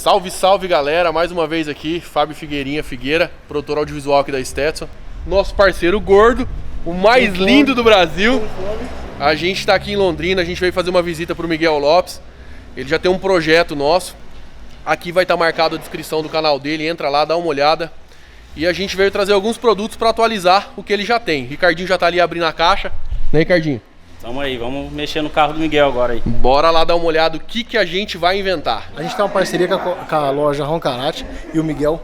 Salve, salve galera, mais uma vez aqui, Fábio Figueira, produtor audiovisual aqui da Stetson. Nosso parceiro gordo, o mais lindo do Brasil. A gente tá aqui em Londrina, a gente veio fazer uma visita pro Miguel Lopes. Ele já tem um projeto nosso. Aqui vai estar marcado a descrição do canal dele, entra lá, dá uma olhada. E a gente veio trazer alguns produtos para atualizar o que ele já tem. Ricardinho já tá ali abrindo a caixa. Né, Ricardinho? Tamo aí, vamos mexer no carro do Miguel agora aí. Bora lá dar uma olhada o que a gente vai inventar. A gente tem uma parceria com a loja Roncarate e o Miguel.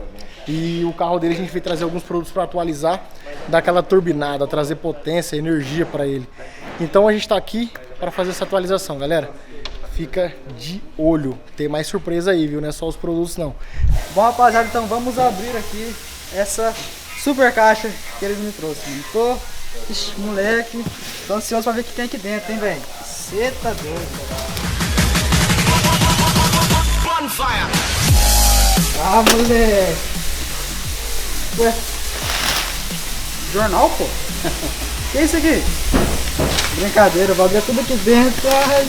E o carro dele a gente veio trazer alguns produtos para atualizar, dar aquela turbinada, trazer potência, energia para ele. Então a gente está aqui para fazer essa atualização, galera. Fica de olho, tem mais surpresa aí, viu? Não é só os produtos não. Bom, rapaziada, então vamos abrir aqui essa super caixa que eles me trouxeram. Ixi, moleque, tô ansioso pra ver o que tem aqui dentro, hein, velho? Cê tá doido, Ah, moleque. Ué, jornal, pô? Que é isso aqui? Brincadeira, vai abrir tudo aqui dentro. Ai.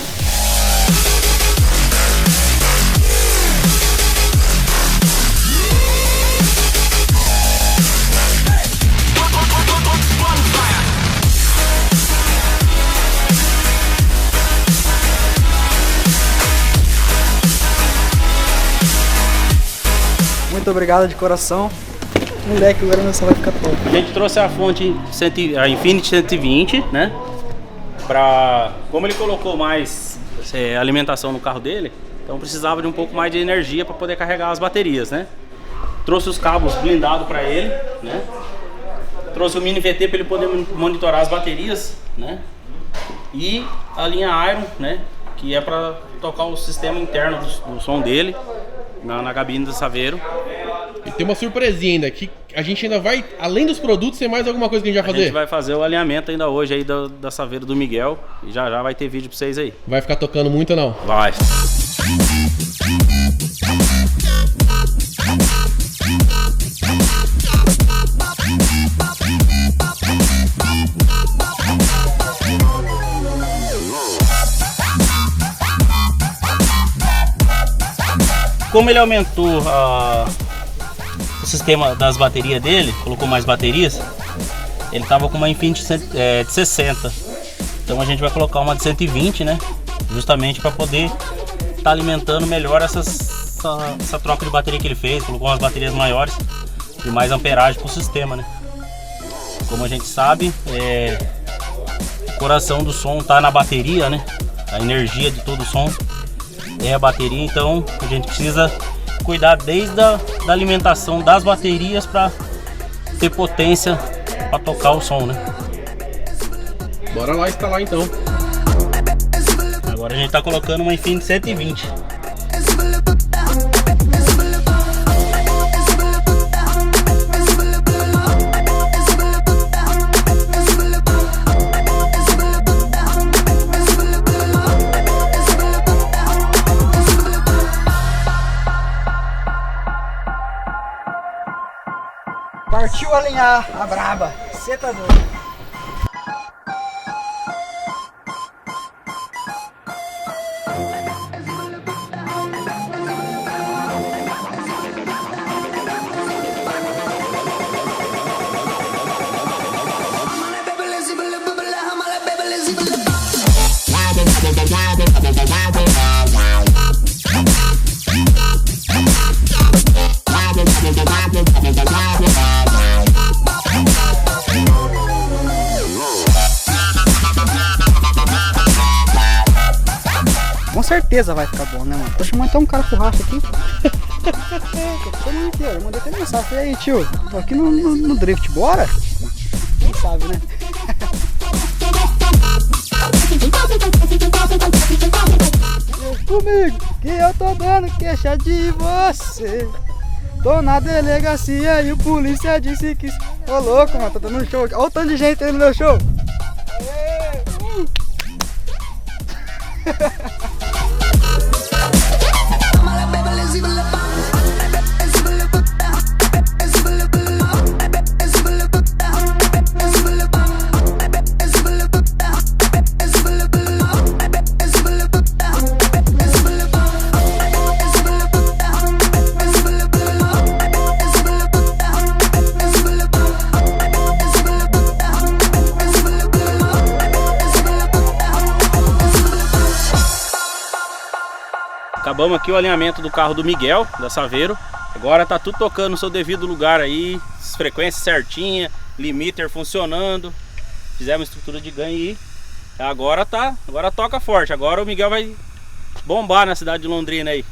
Muito obrigado de coração. Moleque, agora meu som vai ficar top. A gente trouxe a fonte a Infinity 120, né? Como ele colocou mais alimentação no carro dele, então precisava de um pouco mais de energia para poder carregar as baterias, né? Trouxe os cabos blindados para ele, né? Trouxe o mini VT para ele poder monitorar as baterias, né? E a linha Iron, né? Que é para tocar o sistema interno do som dele na cabine do Saveiro. E tem uma surpresinha ainda, que a gente ainda vai, além dos produtos, tem mais alguma coisa que a gente vai fazer? A gente vai fazer o alinhamento ainda hoje aí da Saveiro do Miguel. E já vai ter vídeo pra vocês aí. Vai ficar tocando muito ou não? Vai. Como ele aumentou o sistema das baterias dele, colocou mais baterias, ele tava com uma Infinity de 60. Então a gente vai colocar uma de 120, né? Justamente para poder estar alimentando melhor essa troca de bateria que ele fez. Colocou umas baterias maiores e mais amperagem para o sistema, né? Como a gente sabe, o coração do som tá na bateria, né? A energia de todo o som é a bateria, então a gente precisa cuidar desde da alimentação das baterias para ter potência para tocar o som, né? Bora lá instalar então. Agora a gente tá colocando uma Infinity 120. Partiu alinhar a braba. Cê tá doido. Com certeza vai ficar bom, né, mano? Tô chamando até um cara pro racha aqui. Eu mandei até mensagem. Falei, aí, tio, tô aqui no drift, bora? Quem sabe, né? Comigo, que eu tô dando queixa de você. Tô na delegacia e o polícia disse que... Ô louco, mano, tô dando um show. Olha o tanto de gente aí no meu show. Acabamos aqui o alinhamento do carro do Miguel, da Saveiro. Agora tá tudo tocando no seu devido lugar aí, frequência certinha, limiter funcionando. Fizemos estrutura de ganho aí. Agora toca forte. Agora o Miguel vai bombar na cidade de Londrina aí.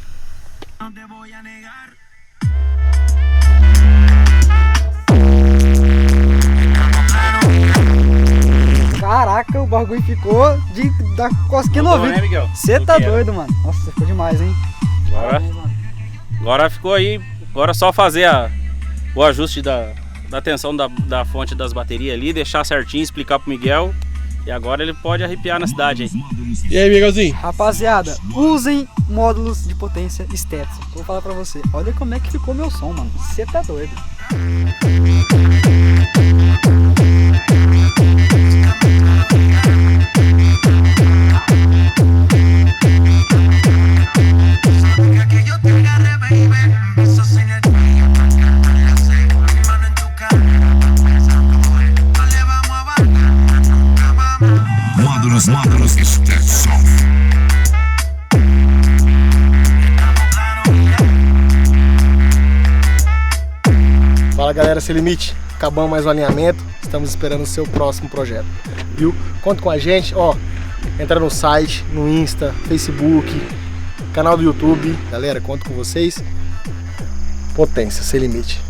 Caraca, o bagulho ficou de dar cosquinha no ouvido. Né, Miguel? Você tá doido, mano. Nossa, ficou demais, hein? Agora ficou aí. Agora é só fazer o ajuste da tensão da fonte das baterias ali, deixar certinho, explicar pro Miguel. E agora ele pode arrepiar na cidade aí. E aí, Miguelzinho? Rapaziada, usem módulos de potência Stetson. Vou falar pra você. Olha como é que ficou meu som, mano. Você tá doido. Módulos Stetson. Fala galera, Sem Limite, acabamos mais um alinhamento, estamos esperando o seu próximo projeto, viu? Conta com a gente, ó, entra no site, no Insta, Facebook, canal do YouTube, galera, conto com vocês, potência, Sem Limite.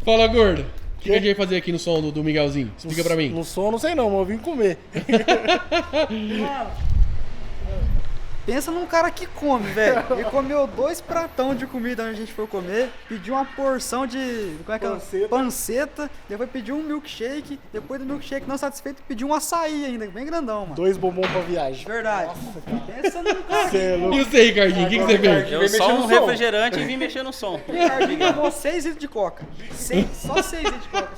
Fala, gordo. O que a gente vai fazer aqui no som do Miguelzinho? Explica pra mim. No som não sei não, mas eu vim comer. Pensa num cara que come, velho. Ele comeu 2 pratão de comida onde a gente foi comer, pediu uma porção de panceta, depois pediu um milkshake, depois do milkshake não satisfeito, pediu um açaí ainda, bem grandão, mano. 2 bombons pra viagem. Verdade. Pensa num cara que... E você, Ricardinho, o que você fez? Eu só um refrigerante e vim mexer no som. Ricardinho tomou 6 litros de coca. Só 6 litros de coca.